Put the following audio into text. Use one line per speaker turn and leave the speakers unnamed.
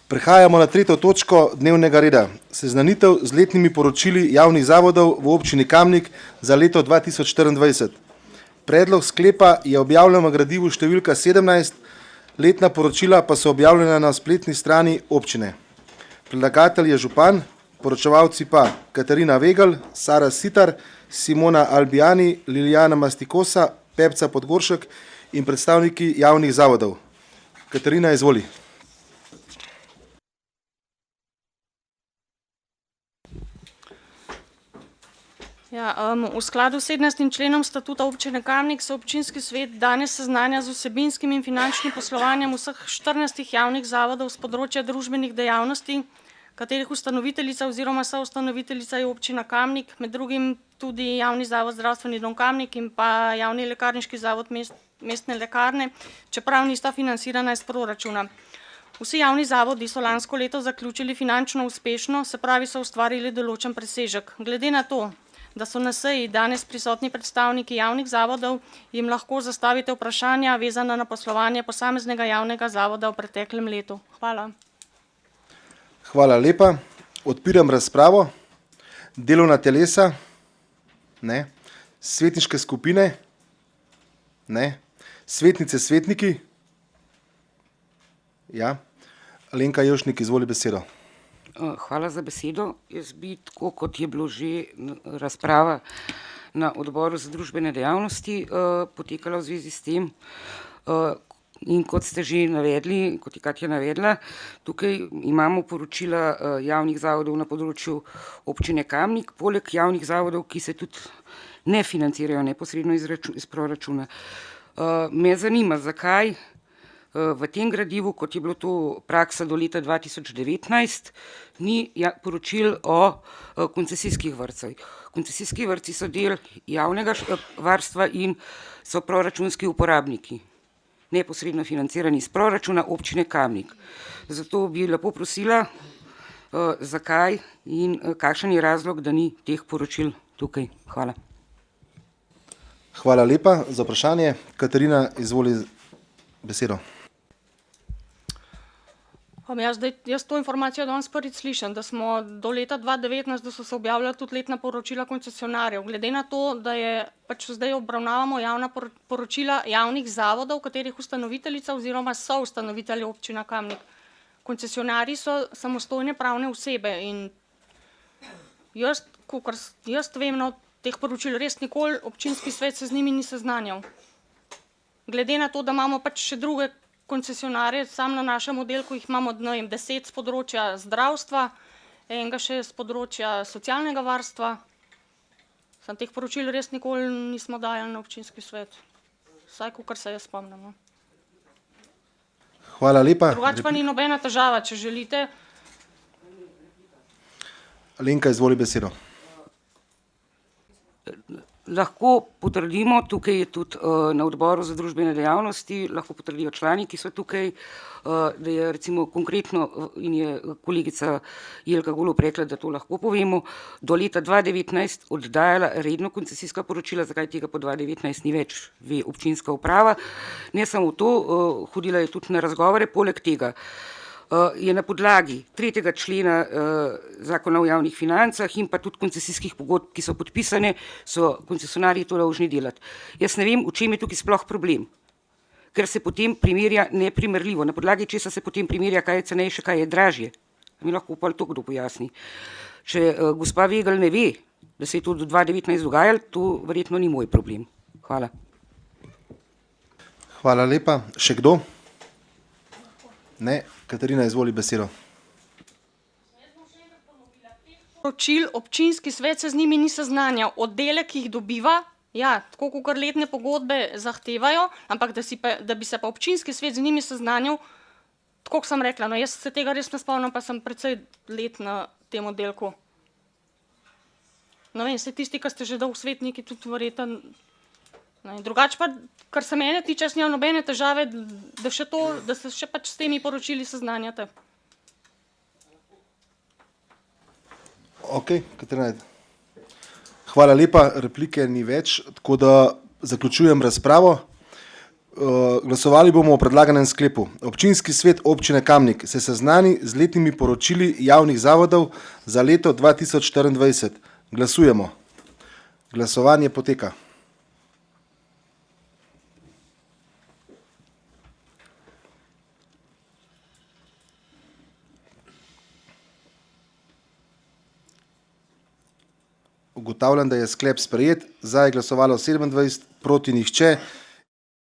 Prehajamo na tretjo točko dnevnega reda. Seznanitev z letnimi poročili javnih zavodov v občini Kamnik za leto 2024. Predlog sklepa je objavljen v gradivu številka 17, letna poročila pa so objavljena na spletni strani občine. Predlagatelj je župan, poročevalci pa Katarina Vegel, Sara Sitar, Simona Albijani, Lilijana Mastikosa, Pepca Podgoršek in predstavniki javnih zavodov. Katarina, izvoli.
V skladu s 17. členom statuta občine Kamnik se občinski svet danes seznanja z vsebinskim in finančnim poslovanjem vseh 14 javnih zavodov z področja družbenih dejavnosti, katerih ustanoviteljica oziroma soustanoviteljica je občina Kamnik, med drugim tudi javni zavod Zdravstveni dom Kamnik in pa javni lekarniški zavod mestne lekarne, čeprav nista financirana iz proračuna. Vsi javni zavodi so lansko leto zaključili finančno uspešno, se pravi so ustvarili določen presežek. Glede na to, da so na seji danes prisotni predstavniki javnih zavodov, jim lahko zastavite vprašanja vezana na poslovanje posameznega javnega zavoda v preteklem letu. Hvala.
Hvala lepa. Odpiram razpravo. Delovna telesa? Ne. Svetniške skupine? Ne. Svetnice, svetniki? Ja. Alenka Jevšnik, izvoli besedo.
Hvala za besedo. Jaz bi, tako kot je bilo že razprava na odboru za družbene dejavnosti potekala v zvezi s tem in kot ste že navedli, kot je Katja navedla, tukaj imamo poročila javnih zavodov na področju občine Kamnik, poleg javnih zavodov, ki se tudi ne financirajo neposredno iz proračuna. Me zanima, zakaj v tem gradivu, kot je bilo to praksa do leta 2019, ni poročil o koncesijskih vrtcih. Koncesijski vrtci so del javnega varstva in so proračunski uporabniki, neposredno financirani iz proračuna občine Kamnik. Zato bi lepo prosila, zakaj in kakšen je razlog, da ni teh poročil tukaj. Hvala.
Hvala lepa za vprašanje. Katarina, izvoli besedo.
Jaz to informacijo danes prvič slišim, da smo do leta 2019, da so se objavljala tudi letna poročila koncesionarjev. Glede na to, da je pač zdaj obravnavamo javna poročila javnih zavodov, katerih ustanoviteljica oziroma soustanovitelj občina Kamnik. Koncesionarji so samostojne pravne osebe in jaz vem, no, teh poročil res nikoli občinski svet se z njimi ni seznanjal. Glede na to, da imamo pač še druge koncesionarje, sam na našem oddelku jih imamo 10 z področja zdravstva, enega še z področja socialnega varstva. Sam teh poročil res nikoli nismo dajali na občinski svet. Vsaj, kakor se jaz spomnim.
Hvala lepa.
Drugače pa ni nobena težava, če želite.
Alenka, izvoli besedo.
Lahko potrdimo, tukaj je tudi na odboru za družbene dejavnosti, lahko potrdijo člani, ki so tukaj, da je recimo konkretno in je kolegica Jelka Golob rekla, da to lahko povemo, do leta 2019 oddajala redno koncesijska poročila, zakaj tega po 2019 ni več, ve občinska uprava. Ne samo to, hodila je tudi na razgovore, poleg tega je na podlagi 3. člena zakona o javnih financah in pa tudi koncesijskih pogodb, ki so podpisane, so koncesionarji to dolžni delati. Jaz ne vem, v čem je tukaj sploh problem, ker se potem primerja neprimerljivo. Na podlagi česa se potem primerja, kaj je cenejše, kaj je dražje. Mi lahko pa to kdo pojasni. Če gospa Vegel ne ve, da se je to do 2019 dogajalo, to verjetno ni moj problem. Hvala.
Hvala lepa. Še kdo? Ne. Katarina, izvoli besedo.
Poročil občinski svet se z njimi ni seznanjal. Oddelek jih dobiva, ja, tako kakor letne pogodbe zahtevajo, ampak da bi se pa občinski svet z njimi seznanjal, tako kot sem rekla, no jaz se tega res ne spomnim, pa sem precej let na tem oddelku. No vem, vse tisti, ki ste že dolgo svetniki, tudi verjetno. Drugače pa, kar se mene tiče, jaz nimam nobene težave, da se še pač s temi poročili seznanjate.
Ok, Katarina. Hvala lepa, replike ni več, tako da zaključujem razpravo. Glasovali bomo o predlaganem sklepu. Občinski svet občine Kamnik se seznani z letnimi poročili javnih zavodov za leto 2024. Glasujemo. Glasovanje poteka. Ugotavljam, da je sklep sprejet. Za je glasovalo 27, proti nihče.